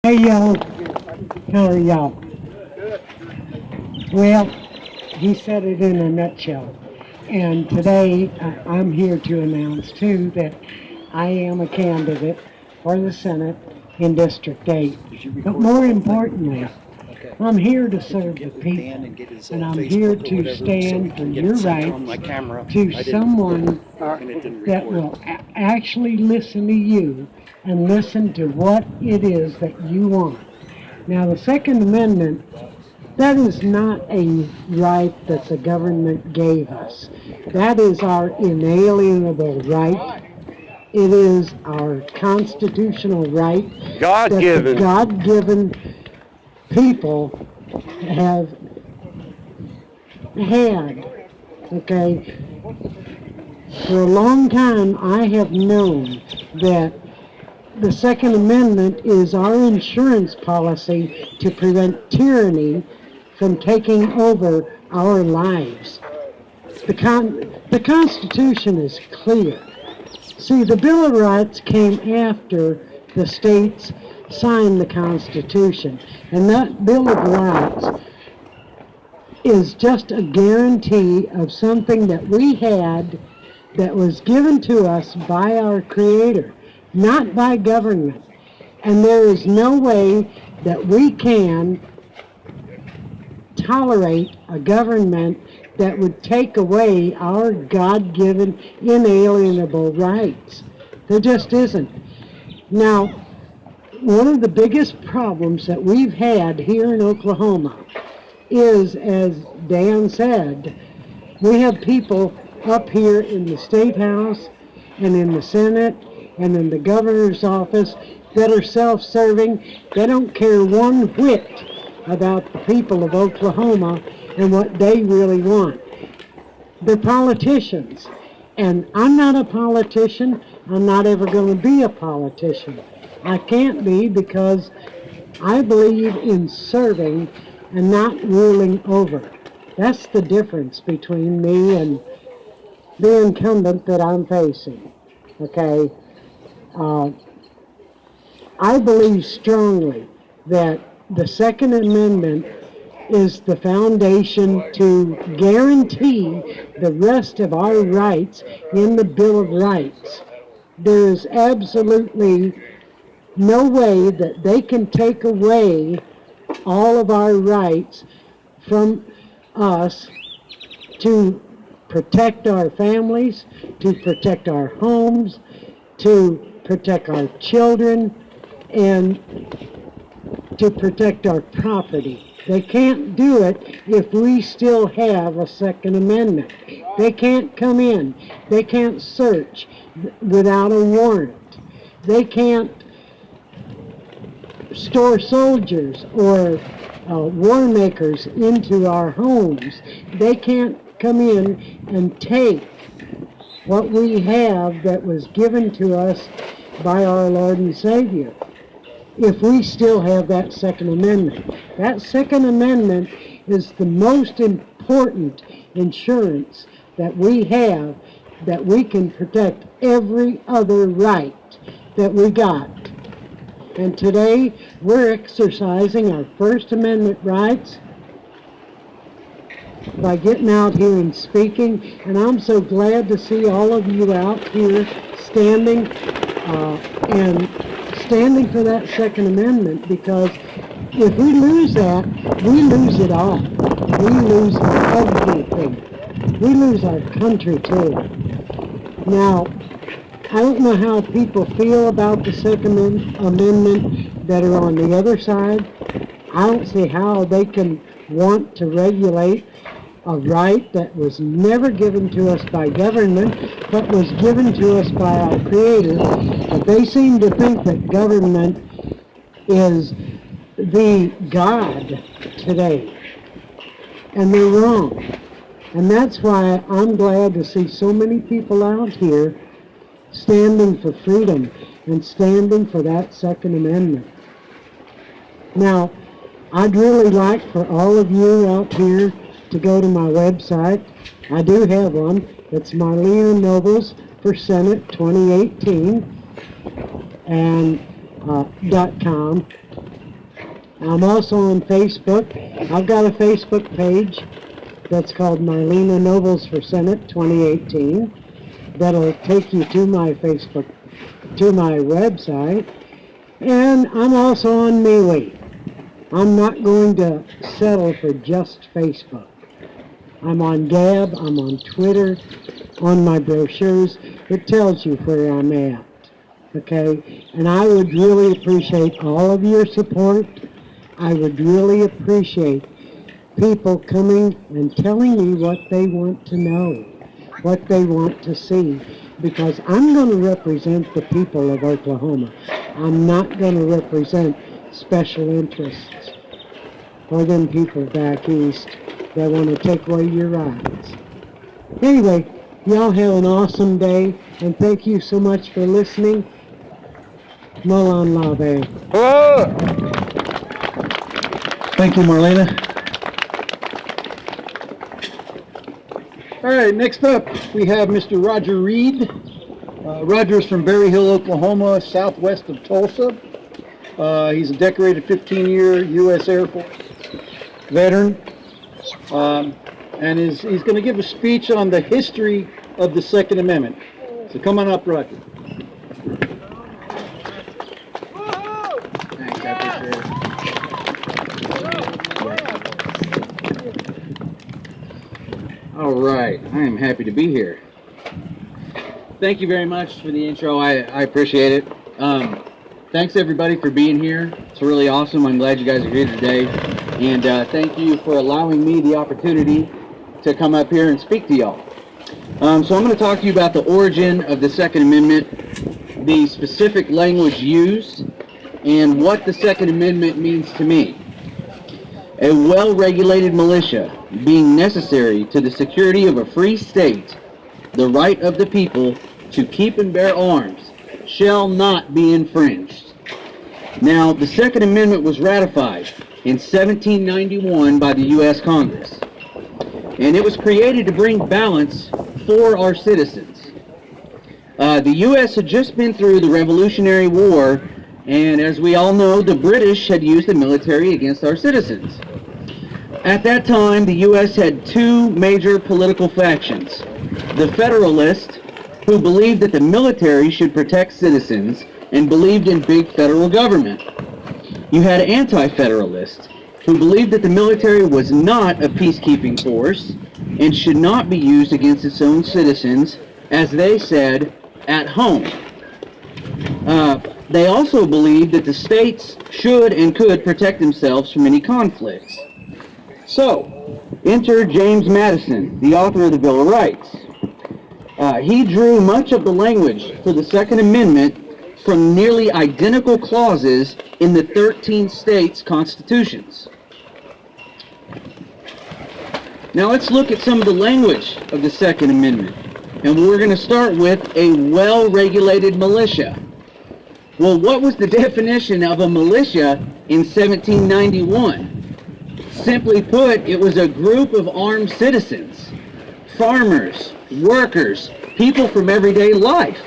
Hey y'all, how are y'all? Well, he said it in a nutshell. And today I'm here to announce too that I am a candidate for the Senate in District 8. But more importantly, I'm here to serve the people. And I'm here to stand for your rights to someone that will actually listen to you and listen to what it is that you want. Now, the Second Amendment, that is not a right that the government gave us. That is our inalienable right. It is our constitutional right God that the given. God-given people have had. Okay, for a long time I have known that the Second Amendment is our insurance policy to prevent tyranny from taking over our lives. The Constitution is clear. See, the Bill of Rights came after the states signed the Constitution. And that Bill of Rights is just a guarantee of something that we had that was given to us by our Creator, not by government. And there is no way that we can tolerate a government that would take away our God-given inalienable rights. There just isn't. Now, one of the biggest problems that we've had here in Oklahoma is, as Dan said, we have people up here in the State House and in the Senate and in the governor's office that are self-serving. They don't care one whit about the people of Oklahoma and what they really want. They're politicians. And I'm not a politician. I'm not ever going to be a politician. I can't be because I believe in serving and not ruling over. That's the difference between me and the incumbent that I'm facing. Okay? Uh, I believe strongly that the Second Amendment is the foundation to guarantee the rest of our rights in the Bill of Rights. There is absolutely no way that they can take away all of our rights from us to protect our families, to protect our homes, to protect our children, and to protect our property. They can't do it if we still have a Second Amendment. They can't come in. They can't search without a warrant. They can't store soldiers or war makers into our homes. They can't come in and take what we have that was given to us by our Lord and Savior if we still have that Second Amendment. That Second Amendment is the most important insurance that we have, that we can protect every other right that we got. And today we're exercising our First Amendment rights by getting out here and speaking. And I'm so glad to see all of you out here standing and standing for that Second Amendment, because if we lose that, we lose it all. We lose everything. We lose our country too. Now, I don't know how people feel about the Second Amendment that are on the other side. I don't see how they can want to regulate a right that was never given to us by government, but was given to us by our Creator. But they seem to think that government is the God today. And they're wrong. And that's why I'm glad to see so many people out here standing for freedom and standing for that Second Amendment. Now, I'd really like for all of you out here to go to my website. I do have one. It's Marlena Nobles for Senate 2018 and .com. I'm also on Facebook. I've got a Facebook page that's called Marlena Nobles for Senate 2018. That'll take you to my Facebook, to my website. And I'm also on MeWe. I'm not going to settle for just Facebook. I'm on Gab, I'm on Twitter, on my brochures. It tells you where I'm at, okay? And I would really appreciate all of your support. I would really appreciate people coming and telling me what they want to know, what they want to see, because I'm going to represent the people of Oklahoma. I'm not going to represent special interests or them people back east that want to take away your rights. Anyway, y'all have an awesome day, and thank you so much for listening. Molan Lave. Whoa! Thank you, Marlena. All right, next up we have Mr. Roger Reed. Roger is from Berry Hill, Oklahoma, southwest of Tulsa. He's a decorated 15-year U.S. Air Force veteran, and he's going to give a speech on the history of the Second Amendment. So come on up, Roger. Thanks, I appreciate it. All right, I am happy to be here. Thank you very much for the intro. I appreciate it. Thanks everybody for being here. It's really awesome. I'm glad you guys are here today. And thank you for allowing me the opportunity to come up here and speak to y'all. So I'm going to talk to you about the origin of the Second Amendment, the specific language used, and what the Second Amendment means to me. A well-regulated militia being necessary to the security of a free state, the right of the people to keep and bear arms shall not be infringed. Now, the Second Amendment was ratified in 1791 by the U.S. Congress, and it was created to bring balance for our citizens. The U.S. had just been through the Revolutionary War, and as we all know, the British had used the military against our citizens. At that time, the U.S. had two major political factions. The Federalists, who believed that the military should protect citizens and believed in big federal government. You had anti-Federalists, who believed that the military was not a peacekeeping force and should not be used against its own citizens, as they said, at home. They also believed that the states should and could protect themselves from any conflicts. So, enter James Madison, the author of the Bill of Rights. He drew much of the language for the Second Amendment from nearly identical clauses in the 13 states' constitutions. Now let's look at some of the language of the Second Amendment. And we're going to start with a well-regulated militia. Well, what was the definition of a militia in 1791? Simply put, it was a group of armed citizens, farmers, workers, people from everyday life.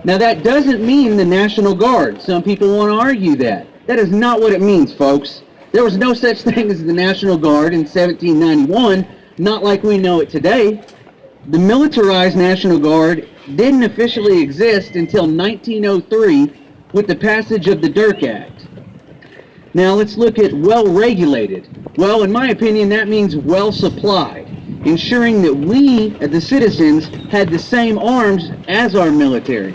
Now that doesn't mean the National Guard. Some people want to argue that. That is not what it means, folks. There was no such thing as the National Guard in 1791, not like we know it today. The militarized National Guard didn't officially exist until 1903 with the passage of the Dirk Act. Now let's look at well-regulated. Well, in my opinion, that means well-supplied, ensuring that we, the citizens, had the same arms as our military.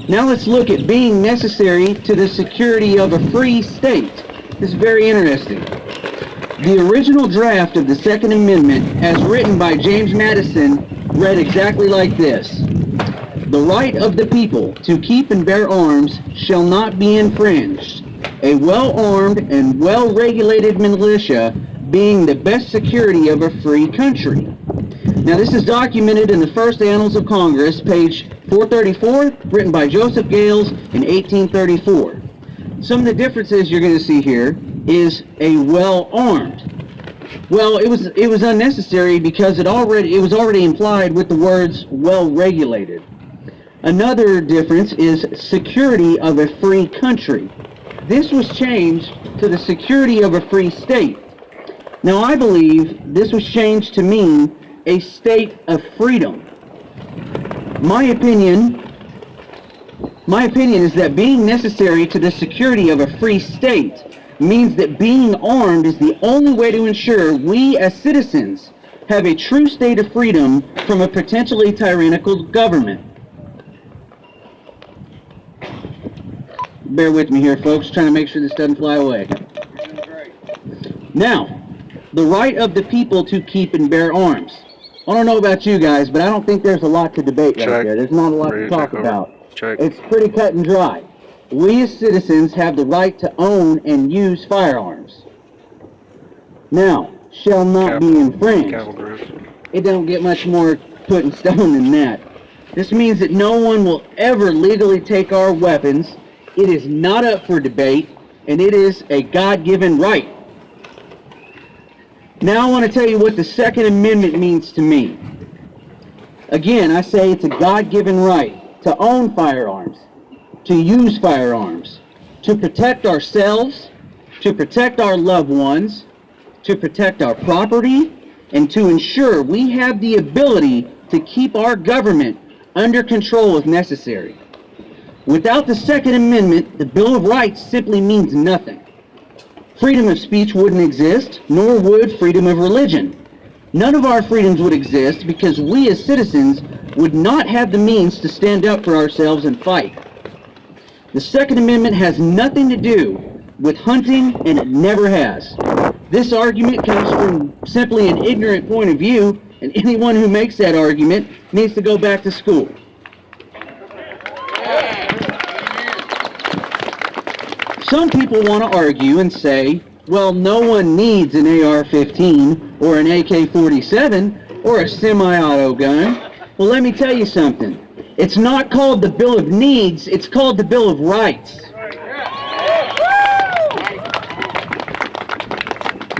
Now let's look at being necessary to the security of a free state. This is very interesting. The original draft of the Second Amendment, as written by James Madison, read exactly like this. The right of the people to keep and bear arms shall not be infringed. A well-armed and well-regulated militia being the best security of a free country. Now this is documented in the First Annals of Congress, page 434, written by Joseph Gales in 1834. Some of the differences you're going to see here is a well-armed. Well, it was unnecessary because it was already implied with the words well-regulated. Another difference is security of a free country. this was changed to the security of a free state. Now, I believe this was changed to mean a state of freedom. My opinion is that being necessary to the security of a free state means that being armed is the only way to ensure we as citizens have a true state of freedom from a potentially tyrannical government. Bear with me here, folks, trying to make sure this doesn't fly away. Now, the right of the people to keep and bear arms. I don't know about you guys, but I don't think there's a lot to debate right there. There's not a lot to talk about. It's pretty cut and dry. We as citizens have the right to own and use firearms. Now, shall not be infringed. It don't get much more put in stone than that. This means that no one will ever legally take our weapons. It is not up for debate, and it is a God-given right. Now I want to tell you what the Second Amendment means to me. Again, I say it's a God-given right to own firearms, to use firearms, to protect ourselves, to protect our loved ones, to protect our property, and to ensure we have the ability to keep our government under control if necessary. Without the Second Amendment, the Bill of Rights simply means nothing. Freedom of speech wouldn't exist, nor would freedom of religion. None of our freedoms would exist because we as citizens would not have the means to stand up for ourselves and fight. The Second Amendment has nothing to do with hunting, and it never has. This argument comes from simply an ignorant point of view, and anyone who makes that argument needs to go back to school. Some people want to argue and say, well, no one needs an AR-15 or an AK-47 or a semi-auto gun. Well, let me tell you something. It's not called the Bill of Needs, it's called the Bill of Rights.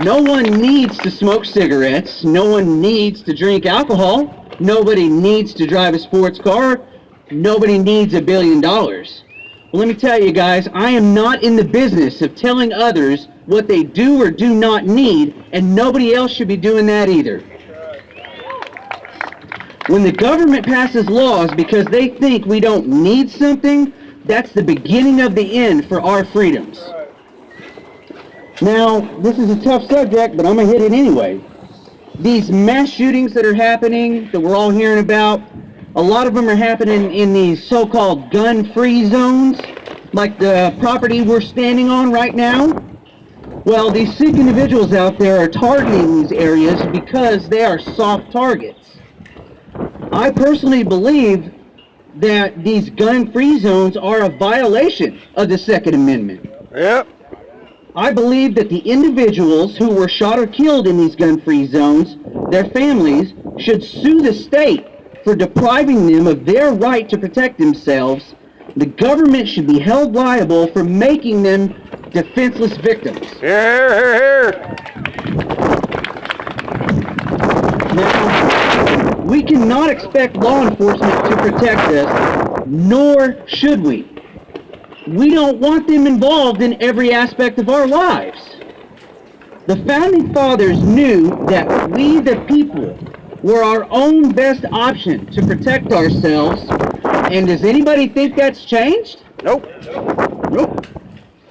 No one needs to smoke cigarettes. No one needs to drink alcohol. Nobody needs to drive a sports car. Nobody needs $1 billion. Well, let me tell you guys, I am not in the business of telling others what they do or do not need, and nobody else should be doing that either. When the government passes laws because they think we don't need something, that's the beginning of the end for our freedoms. Now, this is a tough subject, but I'm going to hit it anyway. These mass shootings that are happening, that we're all hearing about, a lot of them are happening in these so-called gun-free zones, like the property we're standing on right now. Well, these sick individuals out there are targeting these areas because they are soft targets. I personally believe that these gun-free zones are a violation of the Second Amendment. Yep. I believe that the individuals who were shot or killed in these gun-free zones, their families, should sue the state for depriving them of their right to protect themselves. The government should be held liable for making them defenseless victims. Here. Now, we cannot expect law enforcement to protect us, nor should we. We don't want them involved in every aspect of our lives. The Founding Fathers knew that we, the people, were our own best option to protect ourselves. And does anybody think that's changed? Nope. Nope.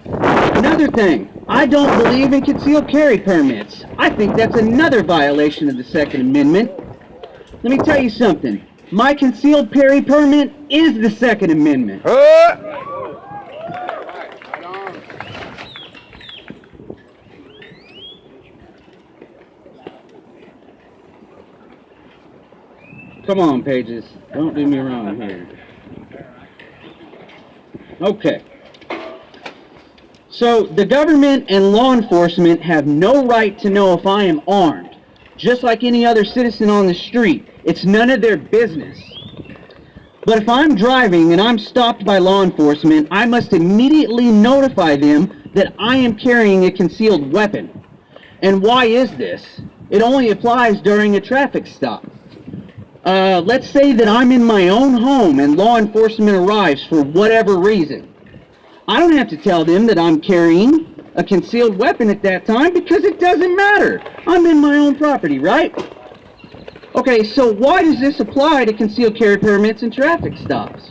Another thing, I don't believe in concealed carry permits. I think that's another violation of the Second Amendment. Let me tell you something. My concealed carry permit is the Second Amendment. Come on, Pages. Don't do me wrong here. Okay. So, the government and law enforcement have no right to know if I am armed. Just like any other citizen on the street. It's none of their business. But if I'm driving and I'm stopped by law enforcement, I must immediately notify them that I am carrying a concealed weapon. And why is this? It only applies during a traffic stop. Let's say that I'm in my own home and law enforcement arrives for whatever reason. I don't have to tell them that I'm carrying a concealed weapon at that time because it doesn't matter. I'm in my own property, right? Okay, so why does this apply to concealed carry permits and traffic stops?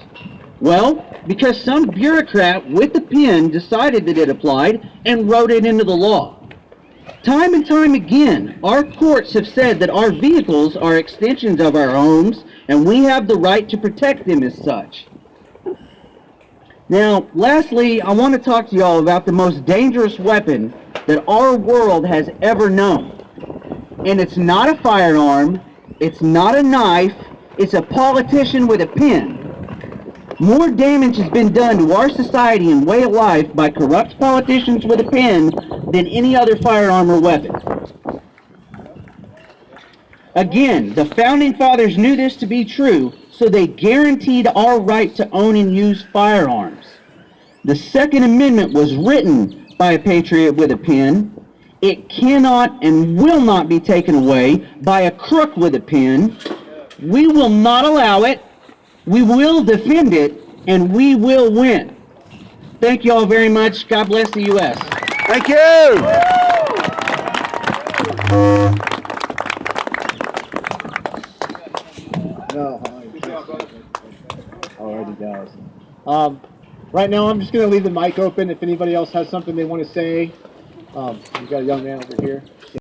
Well, because some bureaucrat with a pen decided that it applied and wrote it into the law. Time and time again, our courts have said that our vehicles are extensions of our homes and we have the right to protect them as such. Now, lastly, I want to talk to y'all about the most dangerous weapon that our world has ever known. And it's not a firearm, it's not a knife, it's a politician with a pen. More damage has been done to our society and way of life by corrupt politicians with a pen than any other firearm or weapon. Again, the Founding Fathers knew this to be true, so they guaranteed our right to own and use firearms. The Second Amendment was written by a patriot with a pen. It cannot and will not be taken away by a crook with a pen. We will not allow it. We will defend it, and we will win. Thank you all very much. God bless the U.S. Thank you. No, already does. Right now, I'm just going to leave the mic open. If anybody else has something they want to say, we've got a young man over here.